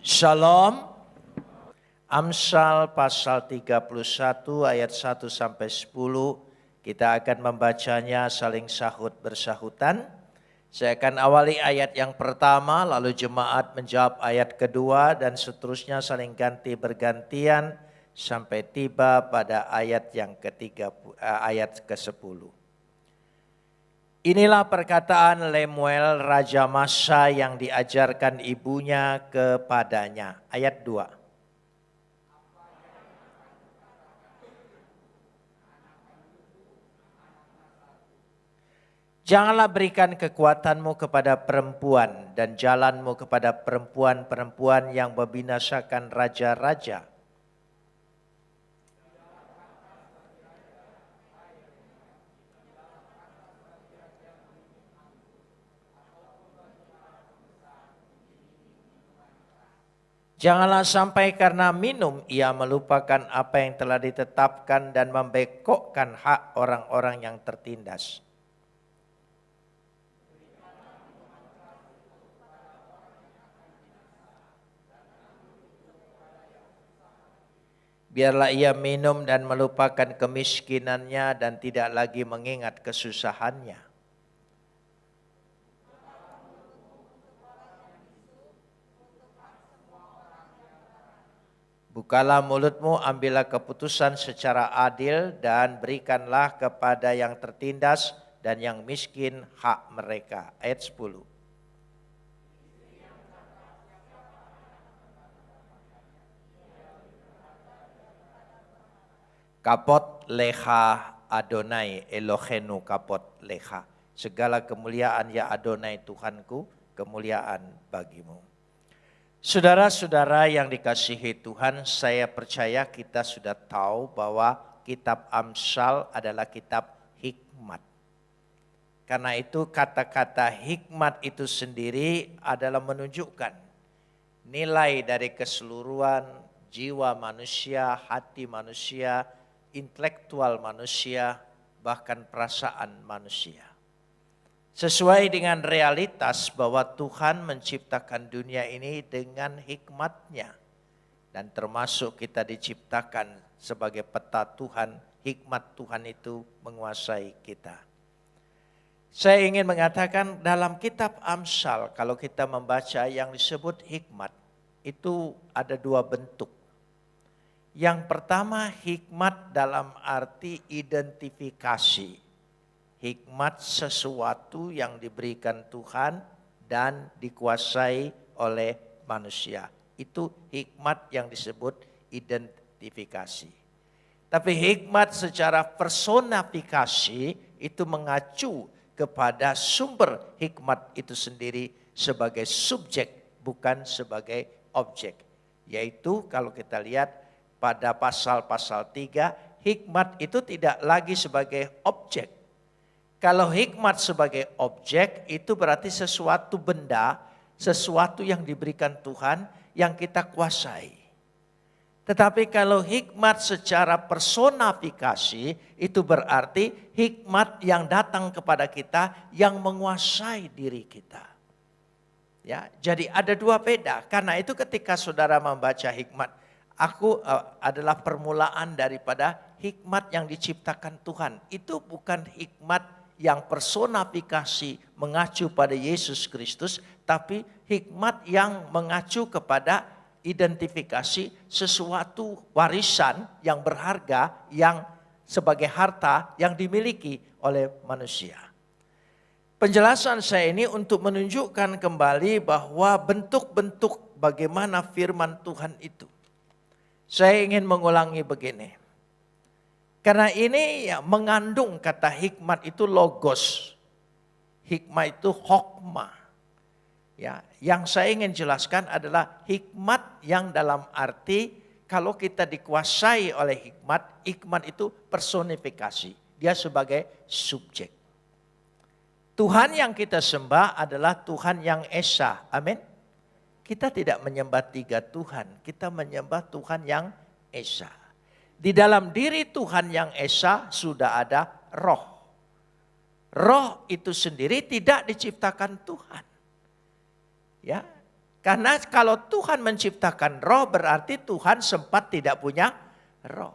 Shalom. Amsal pasal 31 ayat 1 sampai 10. Kita akan membacanya saling sahut bersahutan. Saya akan awali ayat yang pertama, lalu jemaat menjawab ayat kedua dan seterusnya saling ganti bergantian sampai tiba pada ayat yang ayat ke-10. Inilah perkataan Lemuel Raja Masa yang diajarkan ibunya kepadanya. Ayat 2. Janganlah berikan kekuatanmu kepada perempuan dan jalanmu kepada perempuan-perempuan yang membinasakan raja-raja. Janganlah sampai karena minum ia melupakan apa yang telah ditetapkan dan membekokkan hak orang-orang yang tertindas. Biarlah ia minum dan melupakan kemiskinannya dan tidak lagi mengingat kesusahannya. Bukalah mulutmu, ambillah keputusan secara adil dan berikanlah kepada yang tertindas dan yang miskin hak mereka. Ayat 10. Kapot leha Adonai Elohenu kapot leha. Segala kemuliaan ya Adonai Tuhanku, kemuliaan bagimu. Saudara-saudara yang dikasihi Tuhan, saya percaya kita sudah tahu bahwa kitab Amsal adalah kitab hikmat. Karena itu kata-kata hikmat itu sendiri adalah menunjukkan nilai dari keseluruhan jiwa manusia, hati manusia, intelektual manusia, bahkan perasaan manusia. Sesuai dengan realitas bahwa Tuhan menciptakan dunia ini dengan hikmat-Nya. Dan termasuk kita diciptakan sebagai peta Tuhan, hikmat Tuhan itu menguasai kita. Saya ingin mengatakan dalam kitab Amsal, kalau kita membaca yang disebut hikmat, itu ada dua bentuk. Yang pertama hikmat dalam arti identifikasi. Hikmat sesuatu yang diberikan Tuhan dan dikuasai oleh manusia. Itu hikmat yang disebut identifikasi. Tapi hikmat secara personifikasi itu mengacu kepada sumber hikmat itu sendiri sebagai subjek bukan sebagai objek. Yaitu kalau kita lihat pada pasal-pasal 3, hikmat itu tidak lagi sebagai objek. Kalau hikmat sebagai objek itu berarti sesuatu benda, sesuatu yang diberikan Tuhan yang kita kuasai. Tetapi kalau hikmat secara personifikasi itu berarti hikmat yang datang kepada kita yang menguasai diri kita. Ya, jadi ada dua beda. Karena itu ketika saudara membaca hikmat, aku adalah permulaan daripada hikmat yang diciptakan Tuhan. Itu bukan hikmat yang personifikasi mengacu pada Yesus Kristus, tapi hikmat yang mengacu kepada identifikasi sesuatu warisan yang berharga, yang sebagai harta yang dimiliki oleh manusia. Penjelasan saya ini untuk menunjukkan kembali bahwa bentuk-bentuk bagaimana firman Tuhan itu. Saya ingin mengulangi begini. Karena ini ya, mengandung kata hikmat itu logos. Hikmat itu hokma. Ya, yang saya ingin jelaskan adalah hikmat yang dalam arti kalau kita dikuasai oleh hikmat, hikmat itu personifikasi. Dia sebagai subjek. Tuhan yang kita sembah adalah Tuhan yang Esa. Amin. Kita tidak menyembah tiga Tuhan, kita menyembah Tuhan yang Esa. Di dalam diri Tuhan yang Esa sudah ada roh. Roh itu sendiri tidak diciptakan Tuhan. Ya, Karena kalau Tuhan menciptakan roh berarti Tuhan sempat tidak punya roh.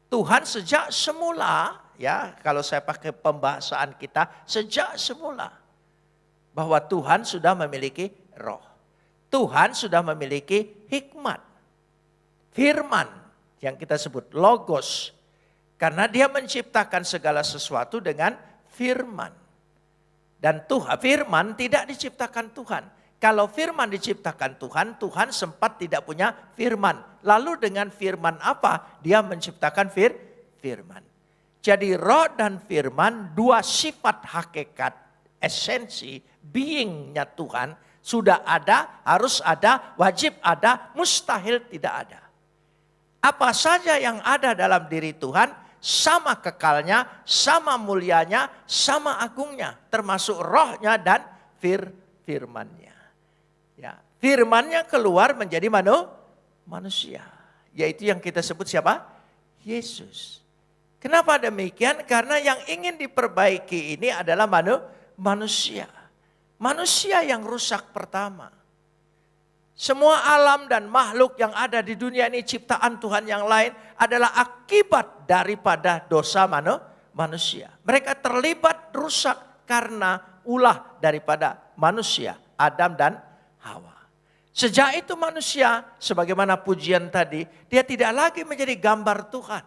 Tuhan sejak semula, ya kalau saya pakai pembahasan kita, sejak semula. Bahwa Tuhan sudah memiliki roh. Tuhan sudah memiliki hikmat. Firman yang kita sebut logos. Karena dia menciptakan segala sesuatu dengan firman. Dan Tuhan, firman tidak diciptakan Tuhan. Kalau firman diciptakan Tuhan, Tuhan sempat tidak punya firman. Lalu dengan firman apa? Dia menciptakan firman. Jadi roh dan firman, dua sifat hakikat, esensi, being-nya Tuhan, sudah ada, harus ada, wajib ada, mustahil tidak ada. Apa saja yang ada dalam diri Tuhan, sama kekalnya, sama mulianya, sama agungnya. Termasuk rohnya dan firmannya. Ya, firmannya keluar menjadi manusia. Yaitu yang kita sebut siapa? Yesus. Kenapa demikian? Karena yang ingin diperbaiki ini adalah manusia. Manusia yang rusak pertama. Semua alam dan makhluk yang ada di dunia ini ciptaan Tuhan yang lain adalah akibat daripada dosa manusia. Mereka terlibat rusak karena ulah daripada manusia, Adam dan Hawa. Sejak itu manusia, sebagaimana pujian tadi, dia tidak lagi menjadi gambar Tuhan.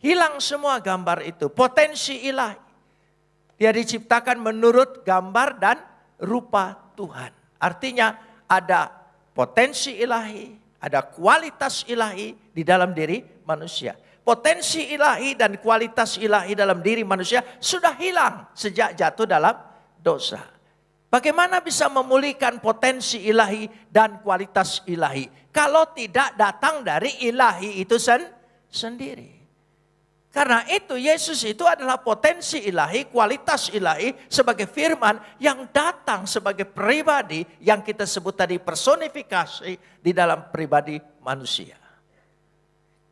Hilang semua gambar itu, potensi ilahi. Dia diciptakan menurut gambar dan rupa Tuhan. Artinya ada potensi ilahi, ada kualitas ilahi di dalam diri manusia. Potensi ilahi dan kualitas ilahi dalam diri manusia sudah hilang sejak jatuh dalam dosa. Bagaimana bisa memulihkan potensi ilahi dan kualitas ilahi kalau tidak datang dari ilahi itu sendiri? Karena itu Yesus itu adalah potensi ilahi, kualitas ilahi sebagai firman yang datang sebagai pribadi yang kita sebut tadi personifikasi di dalam pribadi manusia.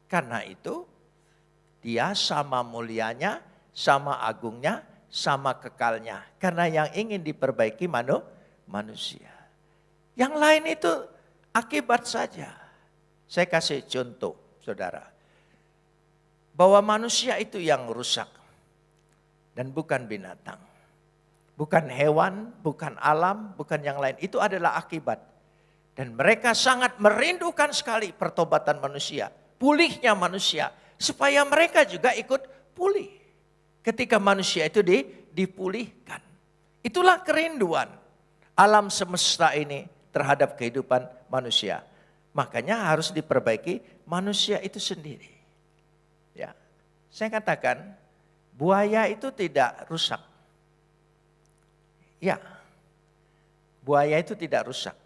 Karena itu dia sama mulianya, sama agungnya, sama kekalnya. Karena yang ingin diperbaiki manusia. Yang lain itu akibat saja. Saya kasih contoh saudara. Bahwa manusia itu yang rusak. Dan bukan binatang. Bukan hewan, bukan alam, bukan yang lain. Itu adalah akibat. Dan mereka sangat merindukan sekali pertobatan manusia. Pulihnya manusia. Supaya mereka juga ikut pulih. Ketika manusia itu dipulihkan. Itulah kerinduan alam semesta ini terhadap kehidupan manusia. Makanya harus diperbaiki manusia itu sendiri. Ya, saya katakan buaya itu tidak rusak. Ya, buaya itu tidak rusak.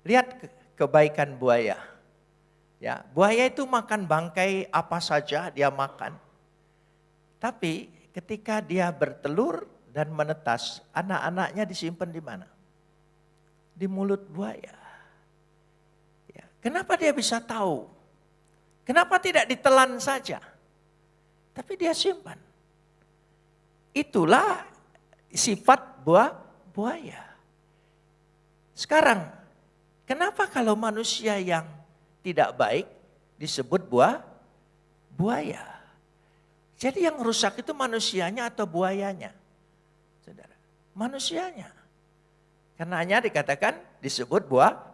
Lihat kebaikan buaya. Ya, buaya itu makan bangkai apa saja dia makan. Tapi ketika dia bertelur dan menetas, anak-anaknya disimpan di mana? Di mulut buaya. Ya, kenapa dia bisa tahu? Kenapa tidak ditelan saja? Tapi dia simpan. Itulah sifat buaya. Sekarang, kenapa kalau manusia yang tidak baik disebut buaya? Jadi yang rusak itu manusianya atau buayanya? Saudara, manusianya. Karenanya dikatakan disebut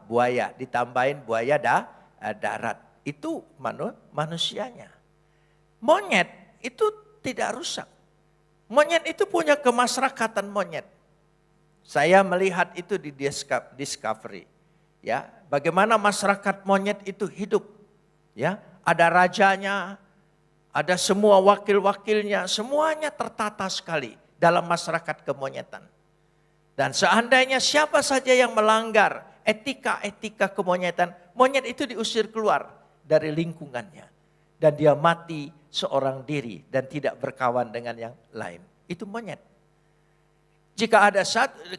buaya, ditambahin buaya darat. Itu manusianya. Monyet itu tidak rusak. Monyet itu punya kemasyarakatan monyet. Saya melihat itu di Discovery. Ya, bagaimana masyarakat monyet itu hidup. Ya, ada rajanya, ada semua wakil-wakilnya, semuanya tertata sekali dalam masyarakat kemonyetan. Dan seandainya siapa saja yang melanggar etika-etika kemonyetan, monyet itu diusir keluar dari lingkungannya. Dan dia mati seorang diri dan tidak berkawan dengan yang lain. Itu monyet. Jika ada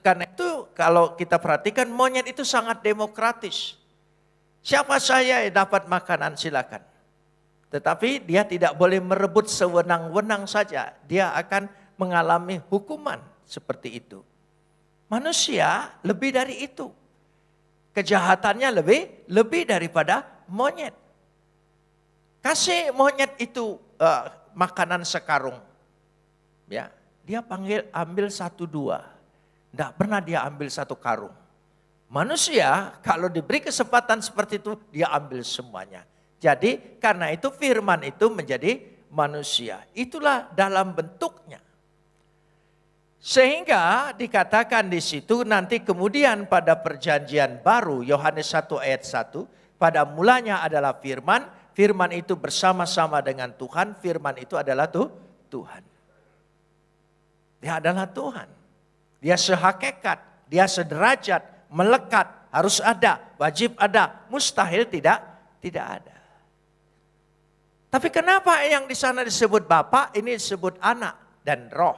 karena itu kalau kita perhatikan monyet itu sangat demokratis. Siapa saya yang dapat makanan silakan. Tetapi dia tidak boleh merebut sewenang-wenang saja. Dia akan mengalami hukuman seperti itu. Manusia lebih dari itu. kejahatannya lebih daripada monyet. Kasih monyet itu makanan sekarung. Ya, dia ambil 1-2. Tidak pernah dia ambil 1 karung. Manusia kalau diberi kesempatan seperti itu, dia ambil semuanya. Jadi karena itu firman itu menjadi manusia. Itulah dalam bentuknya. Sehingga dikatakan di situ nanti kemudian pada perjanjian baru, Yohanes 1 ayat 1, pada mulanya adalah firman, firman itu bersama-sama dengan Tuhan, firman itu adalah Tuhan. Dia adalah Tuhan. Dia sehakikat, dia sederajat, melekat, harus ada, wajib ada, mustahil tidak ada. Tapi kenapa yang di sana disebut Bapa, ini disebut Anak dan Roh?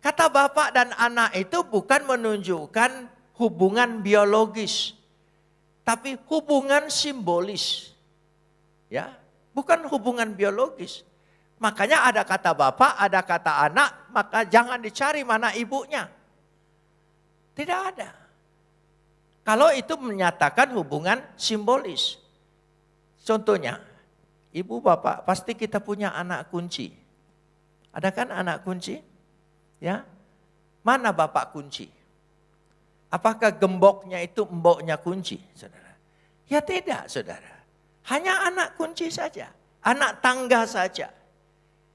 Kata Bapa dan Anak itu bukan menunjukkan hubungan biologis, tapi hubungan simbolis. Ya, bukan hubungan biologis. Makanya ada kata Bapa, ada kata Anak, maka jangan dicari mana ibunya. Tidak ada. Kalau itu menyatakan hubungan simbolis. Contohnya, ibu bapak pasti kita punya anak kunci. Ada kan anak kunci? Ya, mana bapak kunci? Apakah gemboknya itu emboknya kunci, saudara? Ya tidak, saudara. Hanya anak kunci saja, anak tangga saja.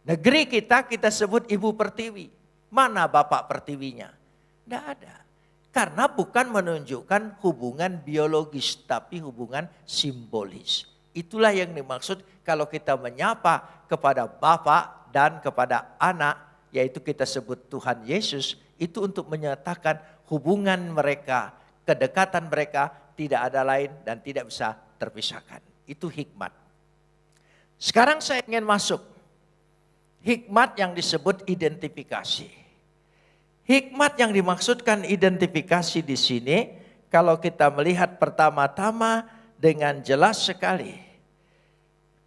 Negeri kita sebut ibu pertiwi. Mana bapak pertiwinya? Tidak ada. Karena bukan menunjukkan hubungan biologis, tapi hubungan simbolis. Itulah yang dimaksud kalau kita menyapa kepada bapak dan kepada anak, yaitu kita sebut Tuhan Yesus, itu untuk menyatakan hubungan mereka, kedekatan mereka tidak ada lain dan tidak bisa terpisahkan. Itu hikmat. Sekarang saya ingin masuk. Hikmat yang disebut identifikasi. Hikmat yang dimaksudkan identifikasi di sini, kalau kita melihat pertama-tama dengan jelas sekali.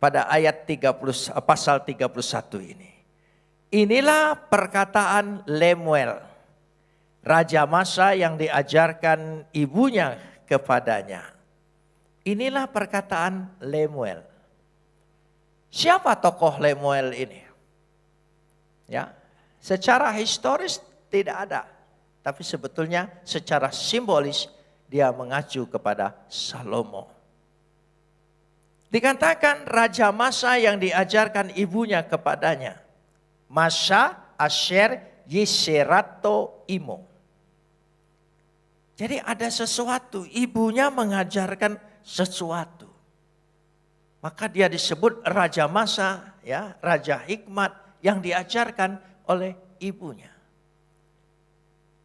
Pada ayat 30, pasal 31 ini. Inilah perkataan Lemuel, raja Masa yang diajarkan ibunya kepadanya. Inilah perkataan Lemuel. Siapa tokoh Lemuel ini? Ya, secara historis tidak ada, tapi sebetulnya secara simbolis dia mengacu kepada Salomo. Dikatakan raja Masa yang diajarkan ibunya kepadanya. Masa, Asher, Yiserato, Imo. Jadi ada sesuatu, ibunya mengajarkan sesuatu. Maka dia disebut Raja Masa, ya, Raja Hikmat yang diajarkan oleh ibunya.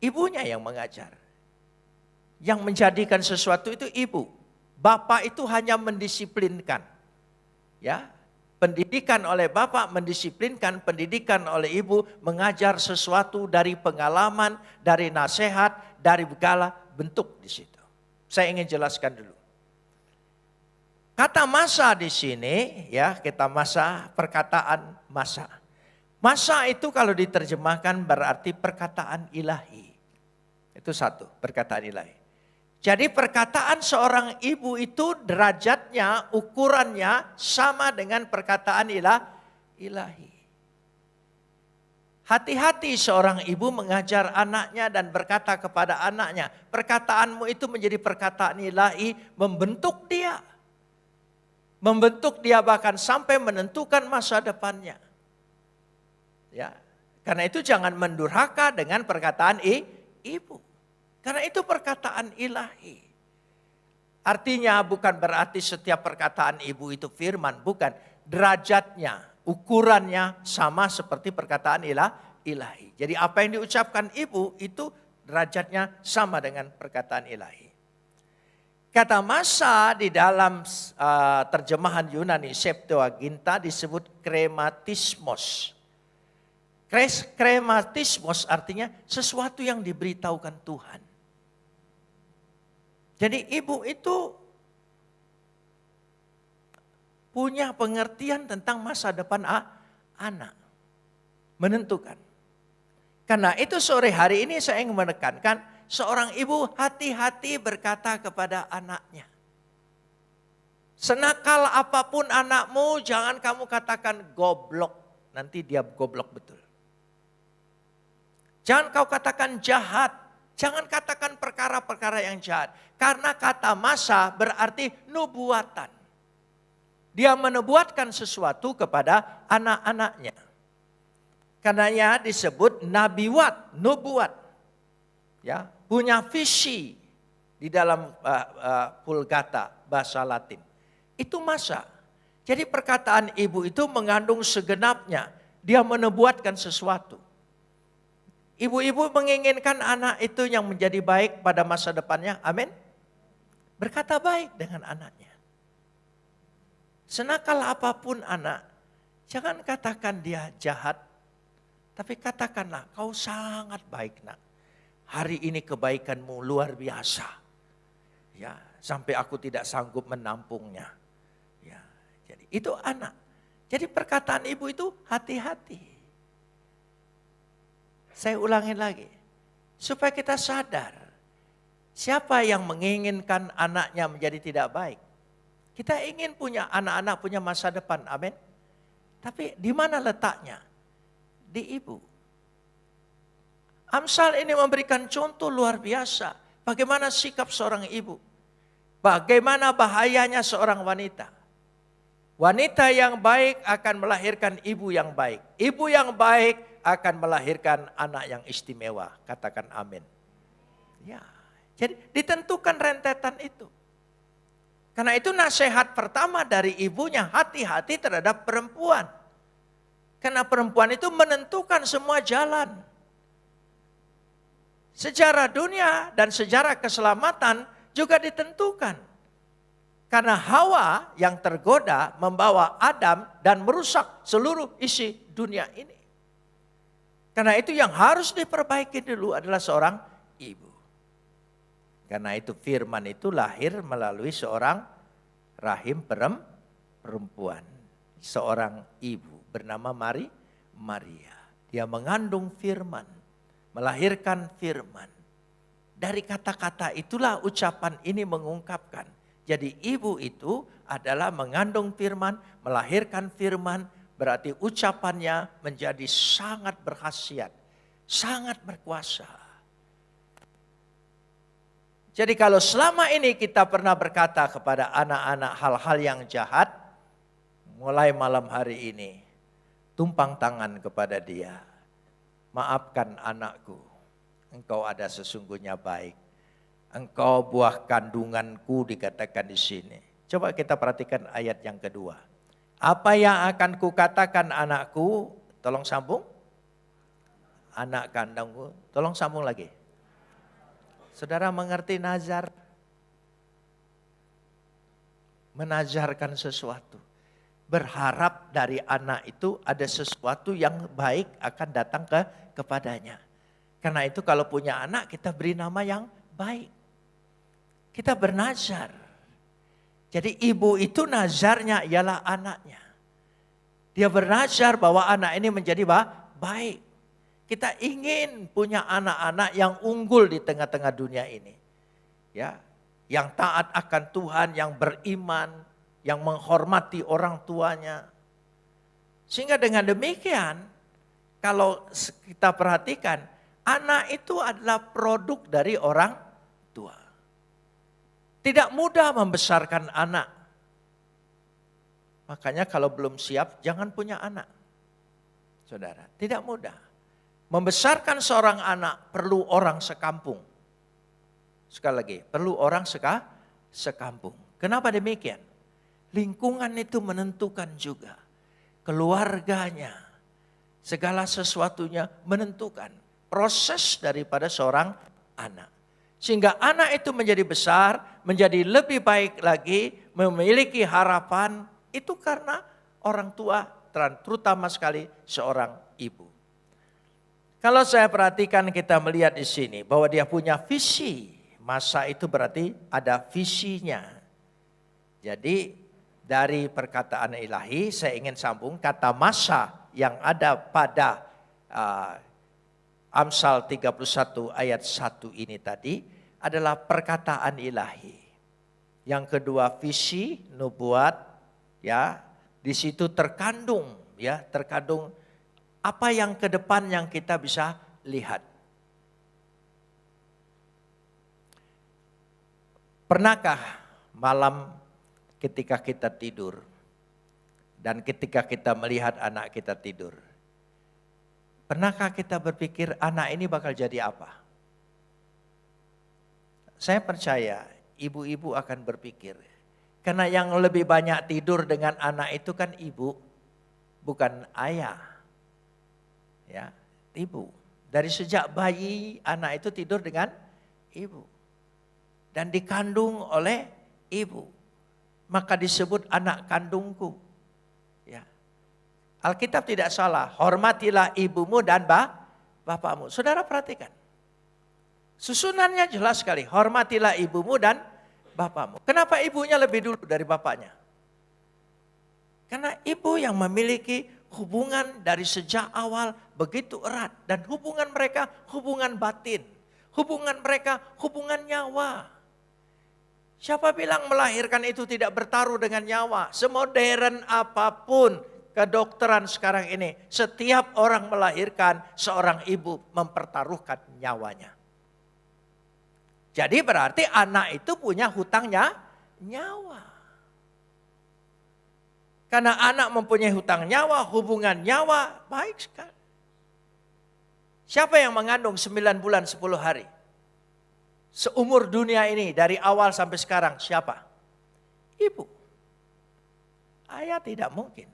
Ibunya yang mengajar. Yang menjadikan sesuatu itu ibu. Bapak itu hanya mendisiplinkan. Ya. Pendidikan oleh bapak mendisiplinkan, pendidikan oleh ibu mengajar sesuatu dari pengalaman, dari nasihat, dari segala bentuk di situ. Saya ingin jelaskan dulu. Kata masa di sini, ya kita masa, perkataan masa. Masa itu kalau diterjemahkan berarti perkataan ilahi. Itu satu, perkataan ilahi. Jadi perkataan seorang ibu itu derajatnya, ukurannya sama dengan perkataan ilahi. Hati-hati seorang ibu mengajar anaknya dan berkata kepada anaknya, perkataanmu itu menjadi perkataan ilahi, membentuk dia. Membentuk dia bahkan sampai menentukan masa depannya. Ya, karena itu jangan mendurhaka dengan perkataan ibu. Karena itu perkataan ilahi. Artinya bukan berarti setiap perkataan ibu itu firman. Bukan. Derajatnya, ukurannya sama seperti perkataan ilahi. Jadi apa yang diucapkan ibu itu derajatnya sama dengan perkataan ilahi. Kata masa di dalam terjemahan Yunani Septuaginta disebut krematismos. Krematismos artinya sesuatu yang diberitahukan Tuhan. Jadi ibu itu punya pengertian tentang masa depan anak. Menentukan. Karena itu sore hari ini saya ingin menekankan seorang ibu hati-hati berkata kepada anaknya. Senakal apapun anakmu, jangan kamu katakan goblok. Nanti dia goblok betul. Jangan kau katakan jahat. Jangan katakan perkara-perkara yang jahat. Karena kata masa berarti nubuatan. Dia menubuatkan sesuatu kepada anak-anaknya. Karenanya disebut nabiwat, nubuat. Ya, punya visi di dalam Vulgata bahasa Latin. Itu masa. Jadi perkataan ibu itu mengandung segenapnya. Dia menubuatkan sesuatu. Ibu-ibu menginginkan anak itu yang menjadi baik pada masa depannya. Amin. Berkata baik dengan anaknya. Senakal apapun anak, jangan katakan dia jahat. Tapi katakanlah, kau sangat baik nak. Hari ini kebaikanmu luar biasa. Ya, sampai aku tidak sanggup menampungnya. Ya, jadi itu anak. Jadi perkataan ibu itu hati-hati. Saya ulangin lagi. Supaya kita sadar. Siapa yang menginginkan anaknya menjadi tidak baik? Kita ingin punya anak-anak punya masa depan. Amin. Tapi di mana letaknya? Di ibu. Amsal ini memberikan contoh luar biasa. Bagaimana sikap seorang ibu. Bagaimana bahayanya seorang wanita. Wanita yang baik akan melahirkan ibu yang baik. Ibu yang baik akan melahirkan anak yang istimewa. Katakan amin. Ya, jadi ditentukan rentetan itu. Karena itu nasihat pertama dari ibunya, hati-hati terhadap perempuan. Karena perempuan itu menentukan semua jalan. Sejarah dunia dan sejarah keselamatan juga ditentukan. Karena Hawa yang tergoda membawa Adam dan merusak seluruh isi dunia ini. Karena itu yang harus diperbaiki dulu adalah seorang ibu. Karena itu firman itu lahir melalui seorang rahim perempuan. Seorang ibu bernama Maria. Dia mengandung firman. Melahirkan firman. Dari kata-kata itulah ucapan ini mengungkapkan. Jadi ibu itu adalah mengandung firman, melahirkan firman, berarti ucapannya menjadi sangat berkhasiat, sangat berkuasa. Jadi kalau selama ini kita pernah berkata kepada anak-anak hal-hal yang jahat, mulai malam hari ini, tumpang tangan kepada dia. Maafkan anakku, engkau ada sesungguhnya baik. Engkau buah kandunganku dikatakan di sini. Coba kita perhatikan ayat yang kedua. Apa yang akan kukatakan anakku? Tolong sambung. Anak kandungku. Tolong sambung lagi. Saudara mengerti nazar? Menazarkan sesuatu. Berharap dari anak itu ada sesuatu yang baik akan datang kepadanya. Karena itu kalau punya anak kita beri nama yang baik. Kita bernazar. Jadi ibu itu nazarnya ialah anaknya. Dia bernazar bahwa anak ini menjadi baik. Kita ingin punya anak-anak yang unggul di tengah-tengah dunia ini. Ya, yang taat akan Tuhan, yang beriman, yang menghormati orang tuanya. Sehingga dengan demikian, kalau kita perhatikan, anak itu adalah produk dari orang tua. Tidak mudah membesarkan anak. Makanya kalau belum siap, jangan punya anak. Saudara, tidak mudah. Membesarkan seorang anak perlu orang sekampung. Sekali lagi, perlu orang sekampung. Kenapa demikian? Lingkungan itu menentukan juga. Keluarganya, segala sesuatunya menentukan proses daripada seorang anak. Sehingga anak itu menjadi besar, menjadi lebih baik lagi, memiliki harapan, itu karena orang tua, terutama sekali seorang ibu. Kalau saya perhatikan kita melihat di sini bahwa dia punya visi, masa itu berarti ada visinya. Jadi dari perkataan ilahi saya ingin sambung kata masa yang ada pada Amsal 31 ayat 1 ini tadi adalah perkataan ilahi. Yang kedua visi, nubuat, ya. Di situ terkandung apa yang ke depan yang kita bisa lihat. Pernahkah malam ketika kita tidur dan ketika kita melihat anak kita tidur, pernahkah kita berpikir anak ini bakal jadi apa? Saya percaya ibu-ibu akan berpikir, karena yang lebih banyak tidur dengan anak itu kan ibu, bukan ayah. Ya, ibu. Dari sejak bayi anak itu tidur dengan ibu. Dan dikandung oleh ibu. Maka disebut anak kandungku. Ya. Alkitab tidak salah, hormatilah ibumu dan bapakmu. Saudara perhatikan. Susunannya jelas sekali, hormatilah ibumu dan bapakmu. Kenapa ibunya lebih dulu dari bapaknya? Karena ibu yang memiliki hubungan dari sejak awal begitu erat. Dan hubungan mereka hubungan batin. Hubungan mereka hubungan nyawa. Siapa bilang melahirkan itu tidak bertaruh dengan nyawa? Semodern apapun kedokteran sekarang ini, setiap orang melahirkan, seorang ibu mempertaruhkan nyawanya. Jadi berarti anak itu punya hutangnya nyawa. Karena anak mempunyai hutang nyawa, hubungan nyawa, baik sekali. Siapa yang mengandung 9 bulan 10 hari? Seumur dunia ini dari awal sampai sekarang siapa? Ibu. Ayah tidak mungkin.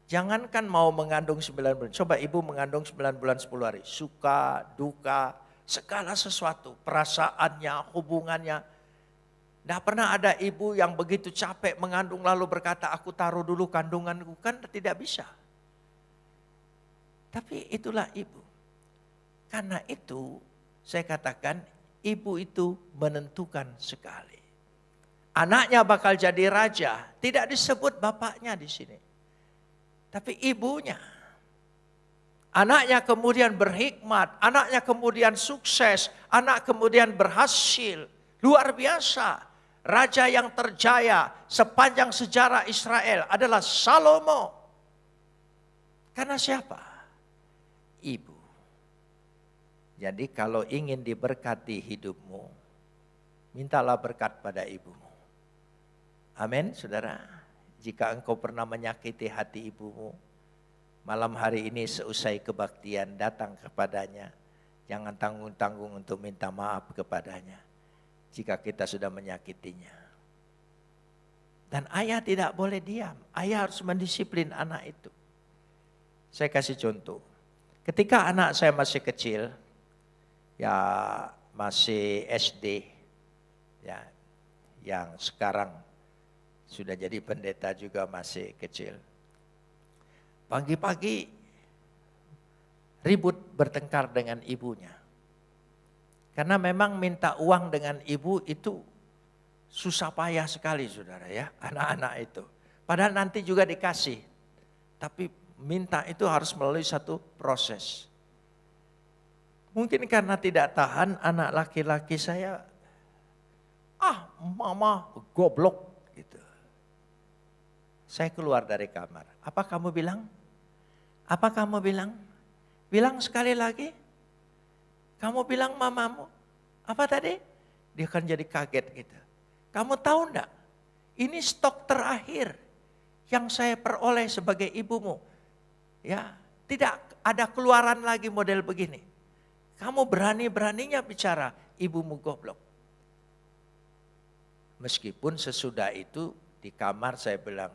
Jangankan mau mengandung 9 bulan. Coba ibu mengandung 9 bulan 10 hari. Suka, duka, segala sesuatu. Perasaannya, hubungannya. Tidak pernah ada ibu yang begitu capek mengandung lalu berkata aku taruh dulu kandunganku. Kan tidak bisa. Tapi itulah ibu. Karena itu saya katakan ibu itu menentukan sekali. Anaknya bakal jadi raja, tidak disebut bapaknya di sini. Tapi ibunya. Anaknya kemudian berhikmat, anaknya kemudian sukses, anak kemudian berhasil. Luar biasa. Raja yang terjaya sepanjang sejarah Israel adalah Salomo. Karena siapa? Ibu. Jadi kalau ingin diberkati hidupmu, mintalah berkat pada ibumu. Amin, saudara. Jika engkau pernah menyakiti hati ibumu, malam hari ini seusai kebaktian datang kepadanya. Jangan tanggung-tanggung untuk minta maaf kepadanya. Jika kita sudah menyakitinya. Dan ayah tidak boleh diam. Ayah harus mendisiplin anak itu. Saya kasih contoh. Ketika anak saya masih kecil, ya masih SD, ya yang sekarang sudah jadi pendeta juga masih kecil. Pagi-pagi ribut bertengkar dengan ibunya. Karena memang minta uang dengan ibu itu susah payah sekali saudara ya, anak-anak itu. Padahal nanti juga dikasih, tapi minta itu harus melalui satu proses. Mungkin karena tidak tahan anak laki-laki saya, mama goblok gitu. Saya keluar dari kamar. Apa kamu bilang? Apa kamu bilang? Bilang sekali lagi. Kamu bilang mamamu. Apa tadi? Dia akan jadi kaget gitu. Kamu tahu enggak? Ini stok terakhir yang saya peroleh sebagai ibumu. Ya, tidak ada keluaran lagi model begini. Kamu berani-beraninya bicara ibumu goblok. Meskipun sesudah itu di kamar saya bilang,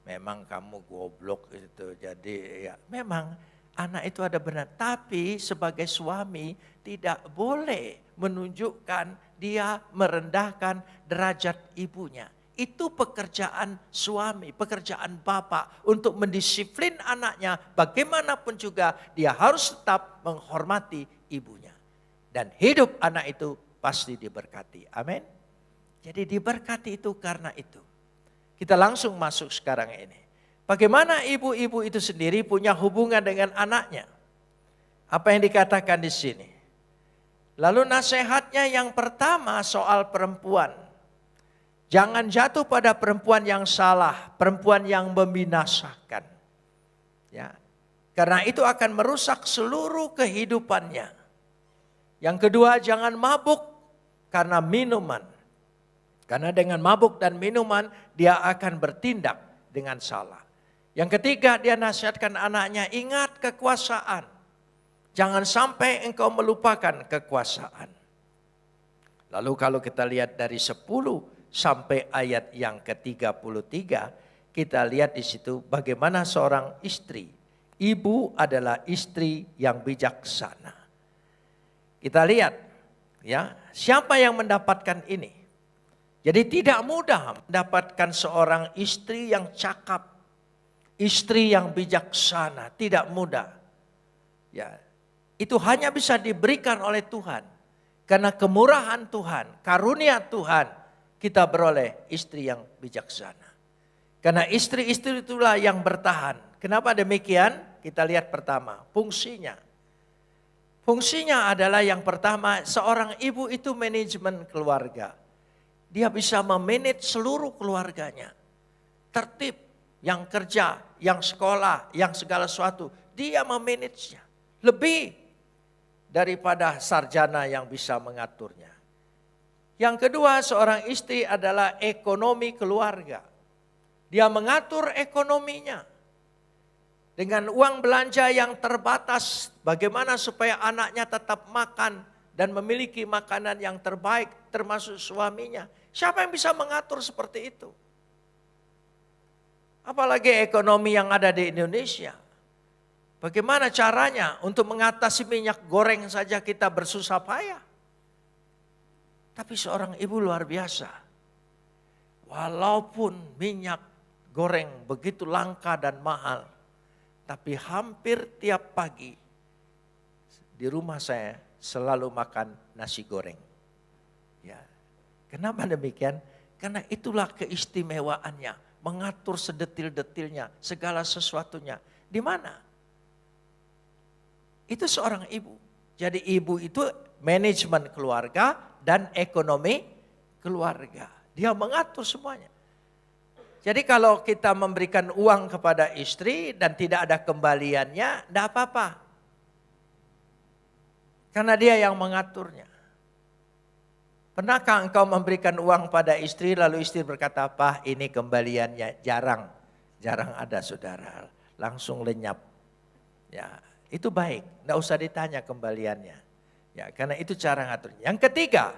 memang kamu goblok itu. Jadi ya memang anak itu ada benar. Tapi sebagai suami tidak boleh menunjukkan dia merendahkan derajat ibunya. Itu pekerjaan suami, pekerjaan bapak untuk mendisiplin anaknya. Bagaimanapun juga dia harus tetap menghormati ibunya. Dan hidup anak itu pasti diberkati. Amin. Jadi diberkati itu karena itu. Kita langsung masuk sekarang ini. Bagaimana ibu-ibu itu sendiri punya hubungan dengan anaknya. Apa yang dikatakan di sini? Lalu nasihatnya yang pertama soal perempuan. Jangan jatuh pada perempuan yang salah, perempuan yang membinasakan. Ya. Karena itu akan merusak seluruh kehidupannya. Yang kedua, jangan mabuk karena minuman. Karena dengan mabuk dan minuman dia akan bertindak dengan salah. Yang ketiga, dia nasihatkan anaknya, ingat kekuasaan. Jangan sampai engkau melupakan kekuasaan. Lalu kalau kita lihat dari 10 sampai ayat yang ke-33, kita lihat di situ bagaimana seorang istri. Ibu adalah istri yang bijaksana. Kita lihat ya, siapa yang mendapatkan ini? Jadi tidak mudah mendapatkan seorang istri yang cakap, istri yang bijaksana, tidak mudah. Ya, itu hanya bisa diberikan oleh Tuhan. Karena kemurahan Tuhan, karunia Tuhan, kita beroleh istri yang bijaksana. Karena istri-istri itulah yang bertahan. Kenapa demikian? Kita lihat pertama, fungsinya. Fungsinya adalah yang pertama, seorang ibu itu manajemen keluarga. Dia bisa memanage seluruh keluarganya. Tertib, yang kerja, yang sekolah, yang segala sesuatu. Dia memanagenya. Lebih daripada sarjana yang bisa mengaturnya. Yang kedua, seorang istri adalah ekonomi keluarga. Dia mengatur ekonominya. Dengan uang belanja yang terbatas, bagaimana supaya anaknya tetap makan dan memiliki makanan yang terbaik termasuk suaminya. Siapa yang bisa mengatur seperti itu? Apalagi ekonomi yang ada di Indonesia. Bagaimana caranya untuk mengatasi minyak goreng saja kita bersusah payah. Tapi seorang ibu luar biasa. Walaupun minyak goreng begitu langka dan mahal. Tapi hampir tiap pagi di rumah saya selalu makan nasi goreng. Ya. Kenapa demikian? Karena itulah keistimewaannya. Mengatur sedetil-detilnya, segala sesuatunya. Di mana? Itu seorang ibu. Jadi ibu itu manajemen keluarga dan ekonomi keluarga. Dia mengatur semuanya. Jadi kalau kita memberikan uang kepada istri dan tidak ada kembaliannya, tidak apa-apa. Karena dia yang mengaturnya. Pernahkah engkau memberikan uang pada istri lalu istri berkata, "Pak, ini kembaliannya." Jarang ada saudara. Langsung lenyap. Ya, itu baik, tidak usah ditanya kembaliannya. Ya, karena itu cara ngaturnya. Yang ketiga,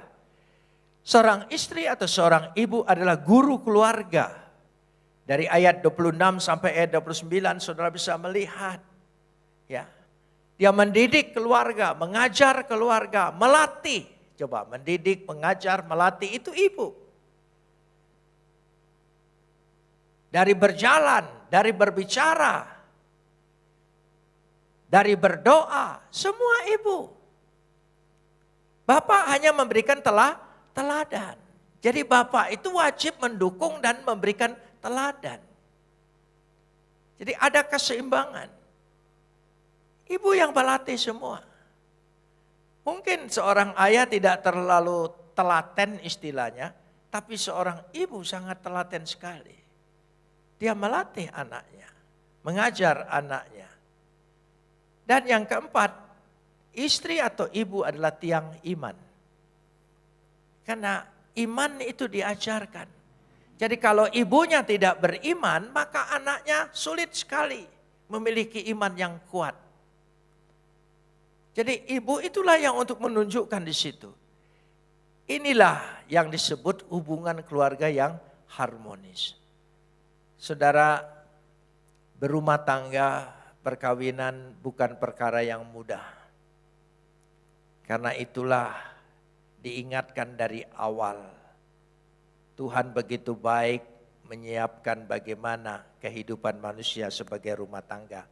seorang istri atau seorang ibu adalah guru keluarga. Dari ayat 26 sampai ayat 29 saudara bisa melihat. Ya, dia mendidik keluarga, mengajar keluarga, melatih. Coba mendidik, mengajar, melatih itu ibu. Dari berjalan, dari berbicara, dari berdoa, semua ibu. Bapak hanya memberikan teladan. Jadi bapak itu wajib mendukung dan memberikan teladan. Jadi ada keseimbangan. Ibu yang melatih semua. Mungkin seorang ayah tidak terlalu telaten istilahnya, tapi seorang ibu sangat telaten sekali. Dia melatih anaknya, mengajar anaknya. Dan yang keempat, istri atau ibu adalah tiang iman. Karena iman itu diajarkan. Jadi kalau ibunya tidak beriman, maka anaknya sulit sekali memiliki iman yang kuat. Jadi ibu itulah yang untuk menunjukkan di situ. Inilah yang disebut hubungan keluarga yang harmonis. Saudara, berumah tangga, perkawinan bukan perkara yang mudah. Karena itulah diingatkan dari awal. Tuhan begitu baik menyiapkan bagaimana kehidupan manusia sebagai rumah tangga.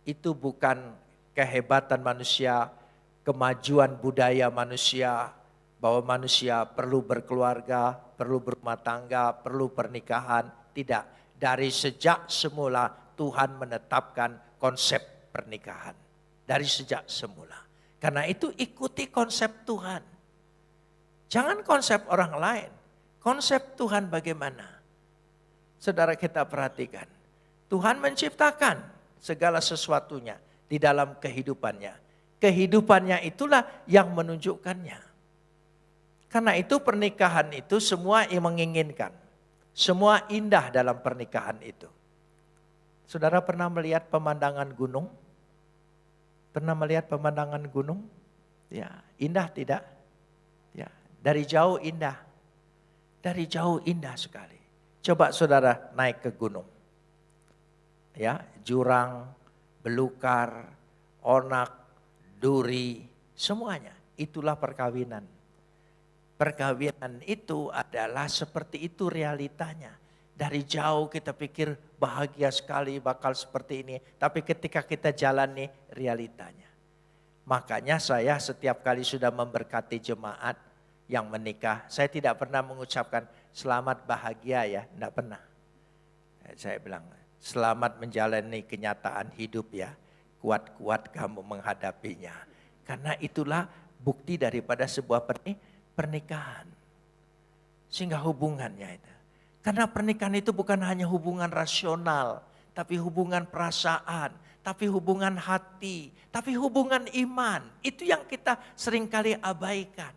Itu bukan kehebatan manusia, kemajuan budaya manusia, bahwa manusia perlu berkeluarga, perlu berumah tangga, perlu pernikahan. Tidak, dari sejak semula Tuhan menetapkan konsep pernikahan. dari sejak semula. Karena itu ikuti konsep Tuhan. Jangan konsep orang lain. Konsep Tuhan bagaimana? Saudara kita perhatikan. Tuhan menciptakan segala sesuatunya di dalam kehidupannya. Kehidupannya itulah yang menunjukkannya. Karena itu pernikahan itu semua yang menginginkan. Semua indah dalam pernikahan itu. Saudara pernah melihat pemandangan gunung? Pernah melihat pemandangan gunung? Ya, indah tidak? Ya, dari jauh indah. Dari jauh indah sekali. Coba saudara naik ke gunung. Ya, jurang, belukar, onak, duri, semuanya. Itulah perkawinan. Perkawinan itu adalah seperti itu realitanya. Dari jauh kita pikir bahagia sekali bakal seperti ini. Tapi ketika kita jalani realitanya. Makanya saya setiap kali sudah memberkati jemaat yang menikah. Saya tidak pernah mengucapkan selamat bahagia ya. Tidak pernah. Saya bilang selamat menjalani kenyataan hidup ya. Kuat-kuat kamu menghadapinya. Karena itulah bukti daripada sebuah pernikahan. Sehingga hubungannya itu. Karena pernikahan itu bukan hanya hubungan rasional, tapi hubungan perasaan, tapi hubungan hati, tapi hubungan iman. Itu yang kita seringkali abaikan.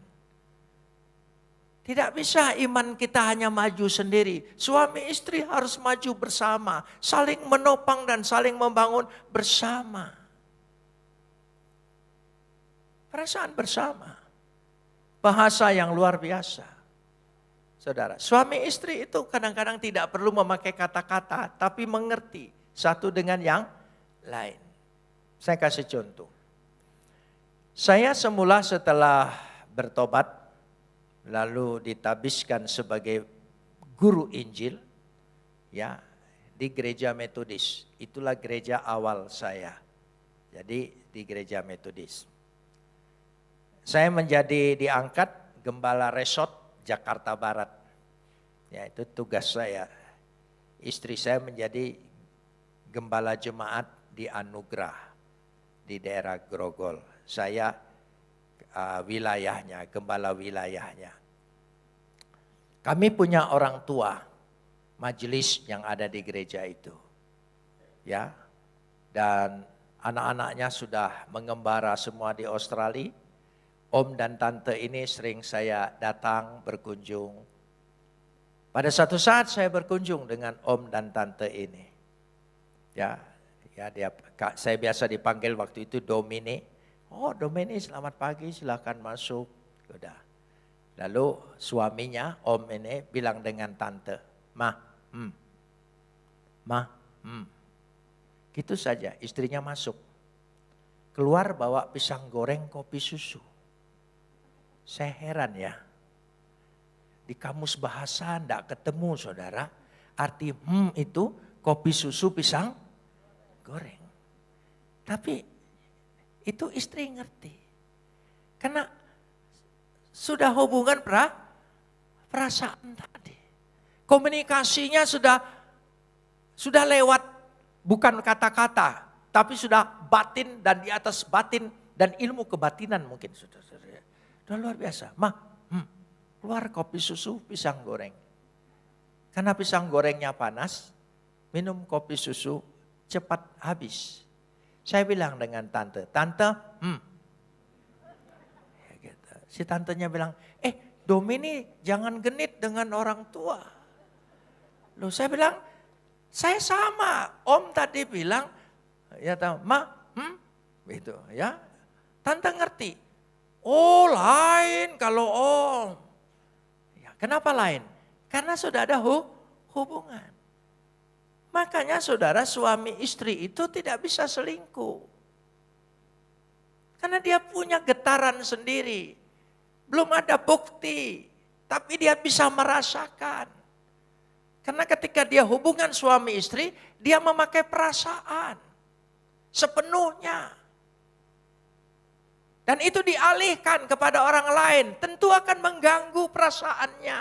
Tidak bisa iman kita hanya maju sendiri. Suami istri harus maju bersama, saling menopang dan saling membangun bersama. Perasaan bersama. Bahasa yang luar biasa. Saudara, suami istri itu kadang-kadang tidak perlu memakai kata-kata, tapi mengerti satu dengan yang lain. Saya kasih contoh. Saya semula setelah bertobat, lalu ditabiskan sebagai guru Injil, ya di gereja Metodis. Itulah gereja awal saya. Jadi di gereja Metodis. Saya menjadi diangkat gembala resort Jakarta Barat. Ya, itu tugas saya. Istri saya menjadi gembala jemaat di Anugerah di daerah Grogol. Saya wilayahnya, gembala wilayahnya. Kami punya orang tua majelis yang ada di gereja itu. Ya. Dan anak-anaknya sudah mengembara semua di Australia. Om dan tante ini sering saya datang berkunjung. Pada satu saat saya berkunjung dengan om dan tante ini. Ya saya biasa dipanggil waktu itu Domini. Oh Domini selamat pagi silakan masuk. Udah. Lalu suaminya om ini bilang dengan tante. Ma. Gitu saja istrinya masuk. Keluar bawa pisang goreng kopi susu. Saya heran ya. Di kamus bahasa enggak ketemu saudara. Arti itu kopi susu pisang goreng. Tapi itu istri ngerti. Karena sudah hubungan perasaan tadi. Komunikasinya sudah lewat bukan kata-kata. Tapi sudah batin dan di atas batin dan ilmu kebatinan mungkin sudah. Udah luar biasa. Keluar kopi susu pisang goreng. Karena pisang gorengnya panas, minum kopi susu cepat habis. Saya bilang dengan tante, ya gitu. Si tantenya bilang, Domini jangan genit dengan orang tua. Loh saya bilang, saya sama. Om tadi bilang, ya tahu, gitu ya. Tante ngerti. Oh lain kalau om. Ya, kenapa lain? Karena sudah ada hubungan. Makanya saudara suami istri itu tidak bisa selingkuh. Karena dia punya getaran sendiri. Belum ada bukti. Tapi dia bisa merasakan. Karena ketika dia hubungan suami istri, dia memakai perasaan. Sepenuhnya. Dan itu dialihkan kepada orang lain, tentu akan mengganggu perasaannya.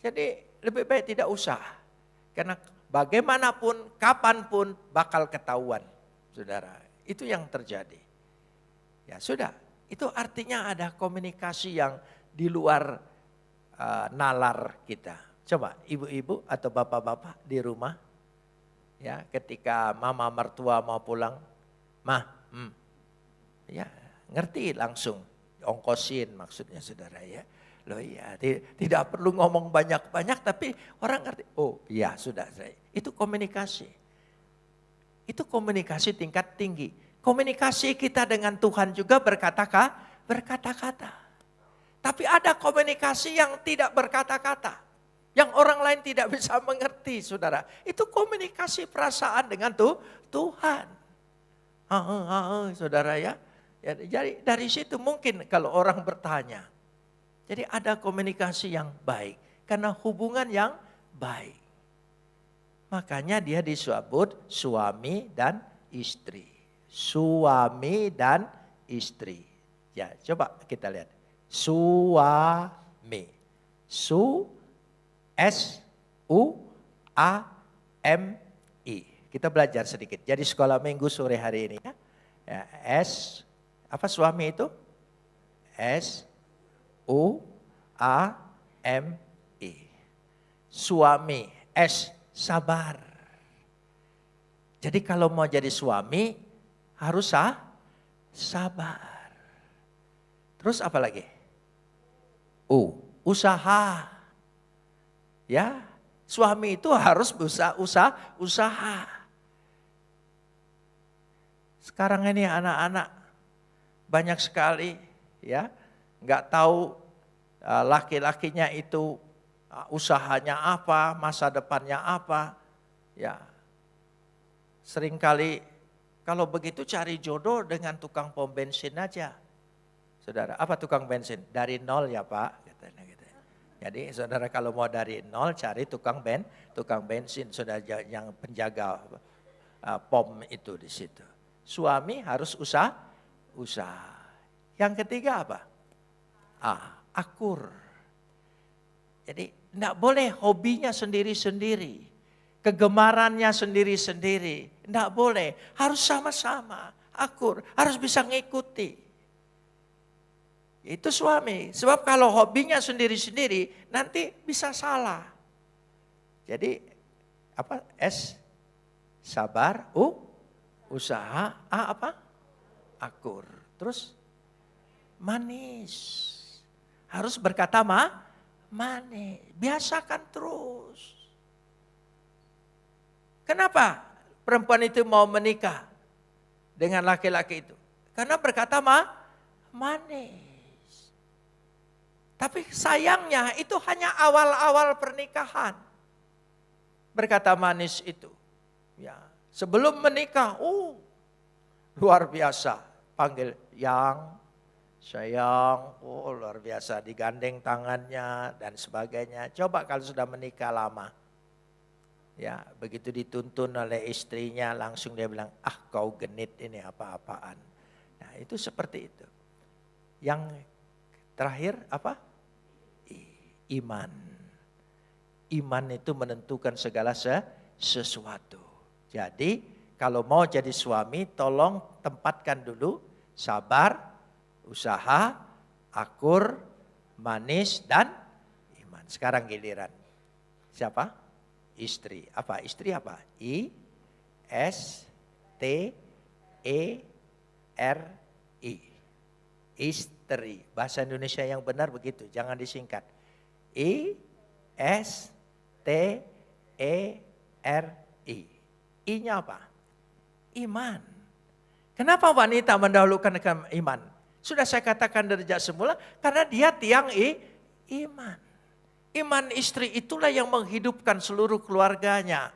Jadi lebih baik tidak usah. Karena bagaimanapun, kapanpun bakal ketahuan, saudara. Itu yang terjadi. Ya sudah, itu artinya ada komunikasi yang di luar nalar kita. Coba ibu-ibu atau bapak-bapak di rumah, ya ketika mama mertua mau pulang, ya ngerti langsung, ongkosin maksudnya saudara ya. Loh iya, tidak perlu ngomong banyak-banyak tapi orang ngerti. Oh iya sudah, itu komunikasi. Itu komunikasi tingkat tinggi. Komunikasi kita dengan Tuhan juga berkata-kata. Tapi ada komunikasi yang tidak berkata-kata. Yang orang lain tidak bisa mengerti saudara. Itu komunikasi perasaan dengan Tuhan. Saudara ya. Jadi dari situ mungkin kalau orang bertanya. Jadi ada komunikasi yang baik. Karena hubungan yang baik. Makanya dia disebut suami dan istri. Suami dan istri. Ya coba kita lihat. Suami. S-U-A-M-I. Kita belajar sedikit. Jadi sekolah minggu sore hari ini. Ya, apa suami itu? S-U-A-M-I. Suami. S, sabar. Jadi kalau mau jadi suami harus sabar. Terus apa lagi? Usaha. Ya, suami itu harus usaha. Sekarang ini anak-anak banyak sekali ya, nggak tahu laki-lakinya itu usahanya apa, masa depannya apa. Ya, seringkali kalau begitu cari jodoh dengan tukang pom bensin aja. Saudara, apa tukang bensin? Dari nol ya Pak. Jadi saudara kalau mau dari nol cari tukang bensin, saudara yang penjaga pom itu di situ. Suami harus usaha. Yang ketiga apa? Akur. Jadi tidak boleh hobinya sendiri-sendiri, kegemarannya sendiri-sendiri, tidak boleh. Harus sama-sama, akur, harus bisa ngikuti. Itu suami. Sebab kalau hobinya sendiri-sendiri nanti bisa salah. Jadi apa? S, sabar. Usaha. A apa? Akur. Terus manis. Harus berkata manis. Biasakan terus. Kenapa perempuan itu mau menikah dengan laki-laki itu? Karena berkata manis. Tapi sayangnya itu hanya awal-awal pernikahan. Berkata manis itu. Ya, sebelum menikah, luar biasa. Panggil yang, sayang, luar biasa. Digandeng tangannya dan sebagainya. Coba kalau sudah menikah lama. Ya, begitu dituntun oleh istrinya langsung dia bilang, kau genit ini apa-apaan. Nah itu seperti itu. Yang terakhir apa? Iman. Iman itu menentukan segala sesuatu. Jadi kalau mau jadi suami tolong tempatkan dulu sabar, usaha, akur, manis dan iman. Sekarang giliran. Siapa? Istri. Apa? Istri apa? I-S-T-E-R-I. Istri. Bahasa Indonesia yang benar begitu, jangan disingkat. I-S-T-E-R-I. I-nya apa? Iman. Kenapa wanita mendahulukan iman? Sudah saya katakan dari sejak semula, karena dia tiang iman. Iman istri itulah yang menghidupkan seluruh keluarganya.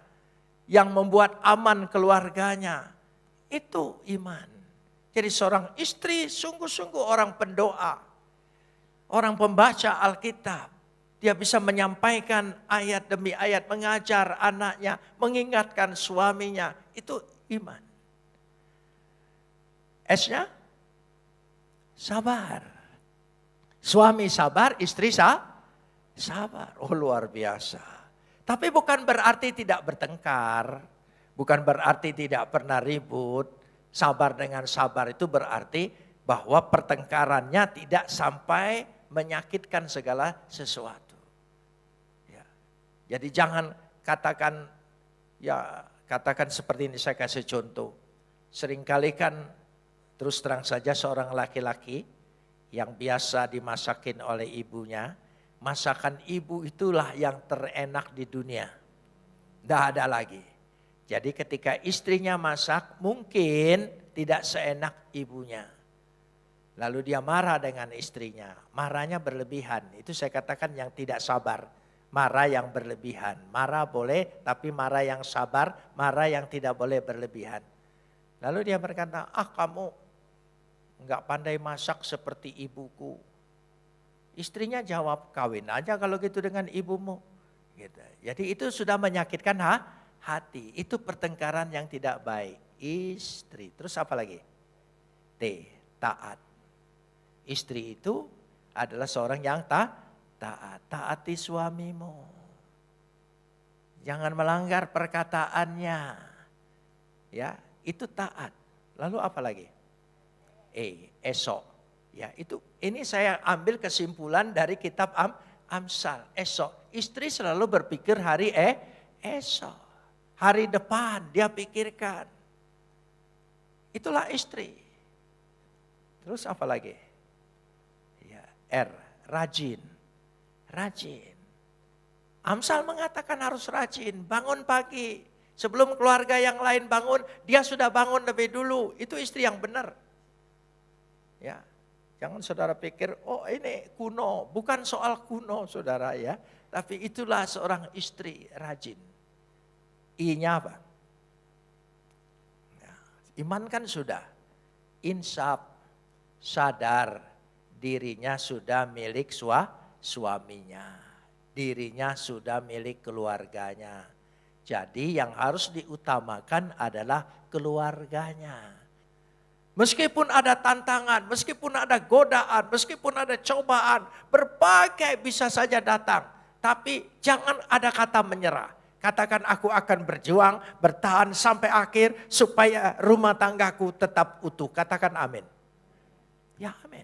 Yang membuat aman keluarganya. Itu iman. Jadi seorang istri sungguh-sungguh orang pendoa. Orang pembaca Alkitab. Dia bisa menyampaikan ayat demi ayat, mengajar anaknya, mengingatkan suaminya. Itu iman. S-nya? Sabar. Suami sabar, istri sabar. Oh luar biasa. Tapi bukan berarti tidak bertengkar, bukan berarti tidak pernah ribut. Sabar dengan sabar itu berarti bahwa pertengkarannya tidak sampai menyakitkan segala sesuatu. Ya. Jadi jangan katakan, ya katakan seperti ini, saya kasih contoh. Seringkali kan terus terang saja seorang laki-laki yang biasa dimasakin oleh ibunya, masakan ibu itulah yang terenak di dunia. Tidak ada lagi. Jadi ketika istrinya masak mungkin tidak seenak ibunya. Lalu dia marah dengan istrinya. Marahnya berlebihan. Itu saya katakan yang tidak sabar. Marah yang berlebihan. Marah boleh tapi marah yang sabar. Marah yang tidak boleh berlebihan. Lalu dia berkata, kamu enggak pandai masak seperti ibuku. Istrinya jawab, kawin aja kalau gitu dengan ibumu. Gitu. Jadi itu sudah menyakitkan hati. Itu pertengkaran yang tidak baik. Istri. Terus apa lagi? T. Taat. Istri itu adalah seorang yang taat. Taati suamimu. Jangan melanggar perkataannya. Ya, itu taat. Lalu apa lagi? Esok. Ya, ini saya ambil kesimpulan dari kitab Amsal. Esok. Istri selalu berpikir hari esok. Hari depan dia pikirkan. Itulah istri. Terus apa lagi? Ya, rajin. Rajin. Amsal mengatakan harus rajin, bangun pagi. Sebelum keluarga yang lain bangun, dia sudah bangun lebih dulu. Itu istri yang benar. Ya. Jangan saudara pikir, ini kuno. Bukan soal kuno saudara ya. Tapi itulah seorang istri rajin. I-nya apa? Ya, iman kan sudah. Insaf, sadar dirinya sudah milik suaminya. Dirinya sudah milik keluarganya. Jadi yang harus diutamakan adalah keluarganya. Meskipun ada tantangan, meskipun ada godaan, meskipun ada cobaan, berbagai bisa saja datang. Tapi jangan ada kata menyerah. Katakan aku akan berjuang, bertahan sampai akhir supaya rumah tanggaku tetap utuh. Katakan amin. Ya amin.